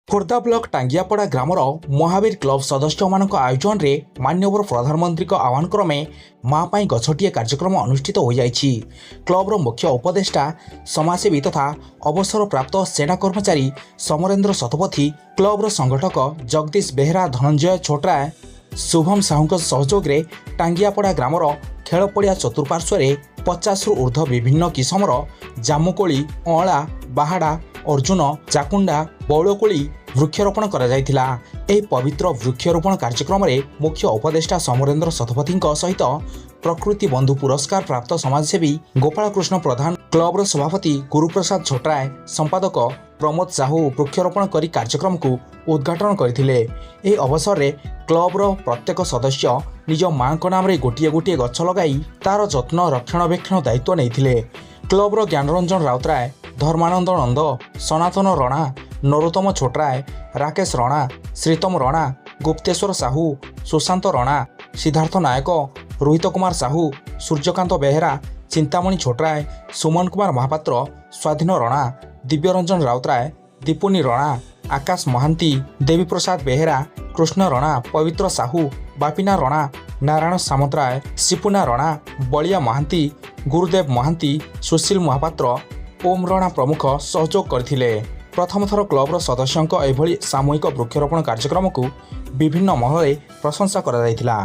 Khordha block ଟାଙ୍ଗିଆପଡ଼ା ଗ୍ରାମର Mahavir club ସଦସ୍ୟମାନଙ୍କ ଆୟୋଜନରେ ମାନ୍ୟବର ପ୍ରଧାନମନ୍ତ୍ରୀଙ୍କ ଆହ୍ୱାନ କ୍ରମେ ମା ପାଇଁ ଗଛଟିଏ କାର୍ଯ୍ୟକ୍ରମ ଅନୁଷ୍ଠିତ ହୋଇଯାଇଛି। କ୍ଲବର ମୁଖ୍ୟ ଉପଦେଷ୍ଟା ସମାଜସେବୀ ତଥା ଅବସରପ୍ରାପ୍ତ ସେନା କର୍ମଚାରୀ ସମରେନ୍ଦ୍ର ଶତପଥୀ, କ୍ଲବର ସଂଗଠକ ଜଗଦୀଶ ବେହେରା, ଧନଞ୍ଜୟ ଛୋଟରାୟ, ଶୁଭମ ସାହୁଙ୍କ ସହଯୋଗରେ ଟାଙ୍ଗିଆପଡ଼ା ଗ୍ରାମର ଖେଳପଡ଼ିଆ ଚତୁଃପାର୍ଶ୍ୱରେ 50ରୁ ଉର୍ଦ୍ଧ୍ୱ ବିଭିନ୍ନ କିସମର ଜାମୁକୋଳି, ଅଁଳା, ବାହାଡ଼ା, ଅର୍ଜୁନ, ଚାକୁଣ୍ଡା, ବଉଳକୋଳି ବୃକ୍ଷରୋପଣ କରାଯାଇଥିଲା। ଏହି ପବିତ୍ର ବୃକ୍ଷରୋପଣ କାର୍ଯ୍ୟକ୍ରମରେ ମୁଖ୍ୟ ଉପଦେଷ୍ଟା ସମରେନ୍ଦ୍ର ଶତପଥୀଙ୍କ ସହିତ ପ୍ରକୃତି ବନ୍ଧୁ ପୁରସ୍କାର ପ୍ରାପ୍ତ ସମାଜସେବୀ ଗୋପାଳକୃଷ୍ଣ ପ୍ରଧାନ, କ୍ଲବର ସଭାପତି ଗୁରୁପ୍ରସାଦ ଛୋଟରାୟ, ସମ୍ପାଦକ ପ୍ରମୋଦ ସାହୁ ବୃକ୍ଷରୋପଣ କରି କାର୍ଯ୍ୟକ୍ରମକୁ ଉଦ୍ଘାଟନ କରିଥିଲେ। ଏହି ଅବସରରେ କ୍ଲବର ପ୍ରତ୍ୟେକ ସଦସ୍ୟ ନିଜ ମାଙ୍କ ନାମରେ ଗୋଟିଏ ଗୋଟିଏ ଗଛ ଲଗାଇ ତାର ଯତ୍ନ ରକ୍ଷଣାବେକ୍ଷଣ ଦାୟିତ୍ୱ ନେଇଥିଲେ। କ୍ଲବର ଜ୍ଞାନରଞ୍ଜନ ରାଉତରାୟ, ଧର୍ମାନନ୍ଦ ନନ୍ଦ, ସନାତନ ରଣା, ନରୋତ୍ତମ ଛୋଟରାୟ, ରାକେଶ ରଣା, ଶ୍ରୀତମ ରଣା, ଗୁପ୍ତେଶ୍ୱର ସାହୁ, ସୁଶାନ୍ତ ରଣା, ସିଦ୍ଧାର୍ଥ ନାୟକ, ରୋହିତ କୁମାର ସାହୁ, ସୂର୍ଯ୍ୟକାନ୍ତ ବେହେରା, ଚିନ୍ତାମଣି ଛୋଟରାୟ, ସୁମନ କୁମାର ମହାପାତ୍ର, ସ୍ୱାଧୀନ ରଣା, ଦିବ୍ୟରଞ୍ଜନ ରାଉତରାୟ, ଦୀପୁନି ରଣା, ଆକାଶ ମହାନ୍ତି, ଦେବୀପ୍ରସାଦ ବେହେରା, କୃଷ୍ଣ ରଣା, ପବିତ୍ର ସାହୁ, ବାପିନା ରଣା, ନାରାୟଣ ସାମନ୍ତରାୟ, ସିପୁନା ରଣା, ବଳିଆ ମହାନ୍ତି, ଗୁରୁଦେବ ମହାନ୍ତି, ସୁଶୀଲ ମହାପାତ୍ର, ଓମ୍ ରଣା ପ୍ରମୁଖ ସହଯୋଗ କରିଥିଲେ। ପ୍ରଥମ ଥର କ୍ଲବର ସଦସ୍ୟଙ୍କ ଏଭଳି ସାମୂହିକ ବୃକ୍ଷରୋପଣ କାର୍ଯ୍ୟକ୍ରମକୁ ବିଭିନ୍ନ ମହଲରେ ପ୍ରଶଂସା କରାଯାଇଥିଲା।